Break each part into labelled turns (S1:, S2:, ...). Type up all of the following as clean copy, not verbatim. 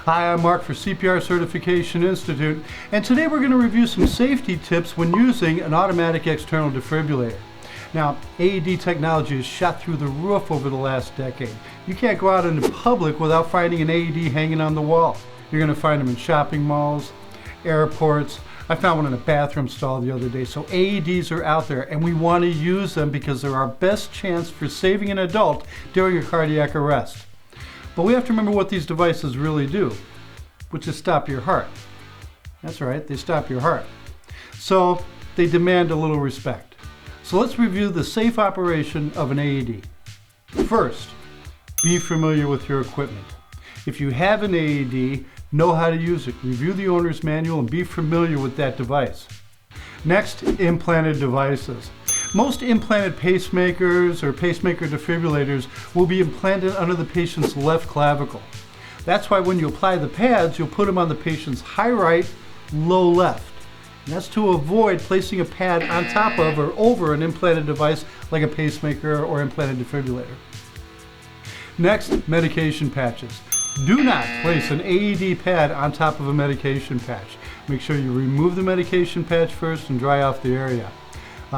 S1: Hi, I'm Mark for CPR Certification Institute, and today we're going to review some safety tips when using an automatic external defibrillator. Now, AED technology has shot through the roof over the last decade. You can't go out into public without finding an AED hanging on the wall. You're going to find them in shopping malls, airports. I found one in a bathroom stall the other day. So AEDs are out there, and we want to use them because they're our best chance for saving an adult during a cardiac arrest. But we have to remember what these devices really do, which is stop your heart. That's right, they stop your heart. So they demand a little respect. So let's review the safe operation of an AED. First, be familiar with your equipment. If you have an AED, know how to use it. Review the owner's manual and be familiar with that device. Next, implanted devices. Most implanted pacemakers or pacemaker defibrillators will be implanted under the patient's left clavicle. That's why when you apply the pads, you'll put them on the patient's high right, low left. And that's to avoid placing a pad on top of or over an implanted device like a pacemaker or implanted defibrillator. Next, medication patches. Do not place an AED pad on top of a medication patch. Make sure you remove the medication patch first and dry off the area.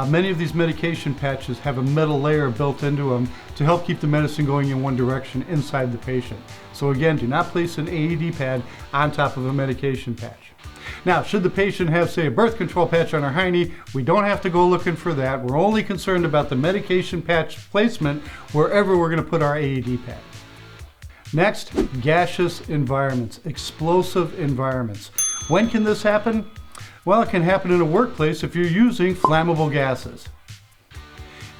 S1: Many of these medication patches have a metal layer built into them to help keep the medicine going in one direction inside the patient. So again, do not place an AED pad on top of a medication patch. Now, should the patient have, say, a birth control patch on her hiney, we don't have to go looking for that. We're only concerned about the medication patch placement wherever we're going to put our AED pad. Next, gaseous environments, explosive environments. When can this happen? Well, it can happen in a workplace if you're using flammable gases.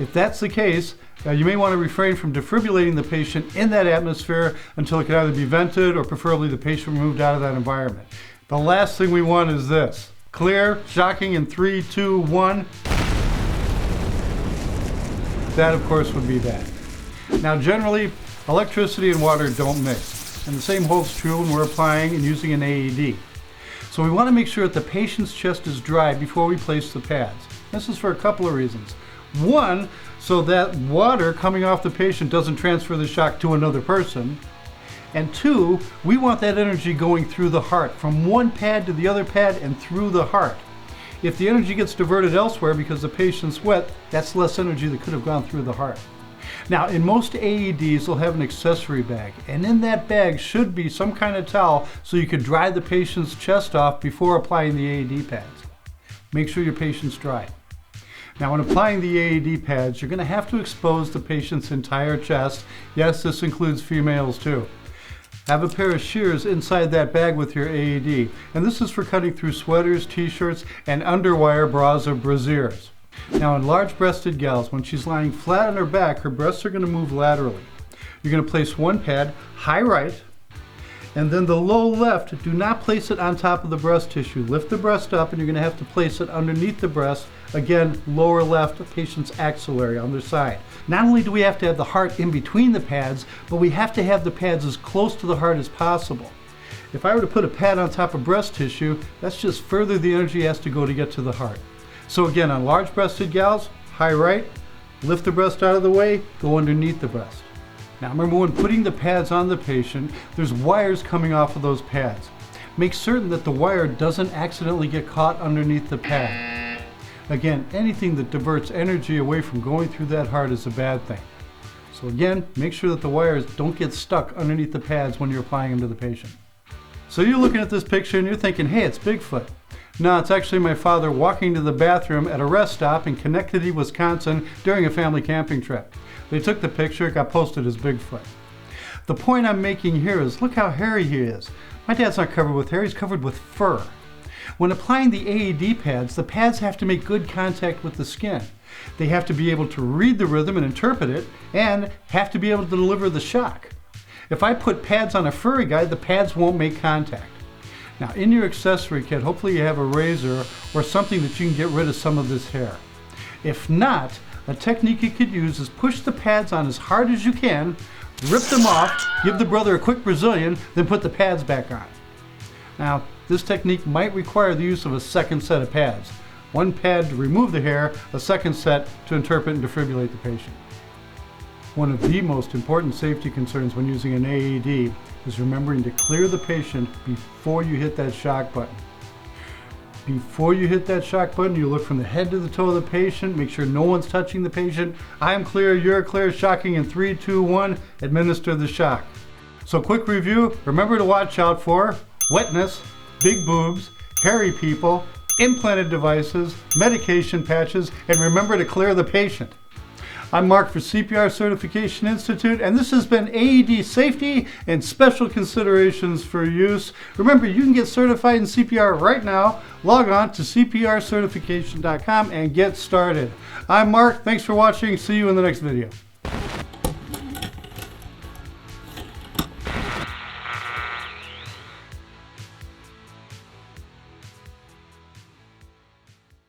S1: If that's the case, you may want to refrain from defibrillating the patient in that atmosphere until it can either be vented or preferably the patient removed out of that environment. The last thing we want is this. Clear, shocking in 3, 2, 1. That, of course, would be that. Now, generally, electricity and water don't mix, and the same holds true when we're applying and using an AED. So we want to make sure that the patient's chest is dry before we place the pads. This is for a couple of reasons. One, so that water coming off the patient doesn't transfer the shock to another person. And two, we want that energy going through the heart, from one pad to the other pad and through the heart. If the energy gets diverted elsewhere because the patient's wet, that's less energy that could have gone through the heart. Now, in most AEDs, they'll have an accessory bag, and in that bag should be some kind of towel so you can dry the patient's chest off before applying the AED pads. Make sure your patient's dry. Now, when applying the AED pads, you're going to have to expose the patient's entire chest. Yes, this includes females too. Have a pair of shears inside that bag with your AED, and this is for cutting through sweaters, t-shirts, and underwire bras or brasiers. Now, in large-breasted gals, when she's lying flat on her back, her breasts are going to move laterally. You're going to place one pad, high right, and then the low left. Do not place it on top of the breast tissue. Lift the breast up, and you're going to have to place it underneath the breast. Again, lower left, the patient's axillary on their side. Not only do we have to have the heart in between the pads, but we have to have the pads as close to the heart as possible. If I were to put a pad on top of breast tissue, that's just further the energy has to go to get to the heart. So again, on large-breasted gals, high right, lift the breast out of the way, go underneath the breast. Now remember, when putting the pads on the patient, there's wires coming off of those pads. Make certain that the wire doesn't accidentally get caught underneath the pad. Again, anything that diverts energy away from going through that heart is a bad thing. So again, make sure that the wires don't get stuck underneath the pads when you're applying them to the patient. So you're looking at this picture and you're thinking, hey, it's Bigfoot. No, it's actually my father walking to the bathroom at a rest stop in Schenectady, Wisconsin during a family camping trip. They took the picture, it got posted as Bigfoot. The point I'm making here is, look how hairy he is. My dad's not covered with hair, he's covered with fur. When applying the AED pads, the pads have to make good contact with the skin. They have to be able to read the rhythm and interpret it, and have to be able to deliver the shock. If I put pads on a furry guy, the pads won't make contact. Now, in your accessory kit, hopefully you have a razor or something that you can get rid of some of this hair. If not, a technique you could use is push the pads on as hard as you can, rip them off, give the brother a quick Brazilian, then put the pads back on. Now, this technique might require the use of a second set of pads. One pad to remove the hair, a second set to interpret and defibrillate the patient. One of the most important safety concerns when using an AED is remembering to clear the patient before you hit that shock button. Before you hit that shock button, you look from the head to the toe of the patient, make sure no one's touching the patient. I'm clear, you're clear, shocking in 3, 2, 1, administer the shock. So quick review, remember to watch out for wetness, big boobs, hairy people, implanted devices, medication patches, and remember to clear the patient. I'm Mark for CPR Certification Institute, and this has been AED Safety and Special Considerations for Use. Remember, you can get certified in CPR right now. Log on to cprcertification.com and get started. I'm Mark. Thanks for watching. See you in the next video.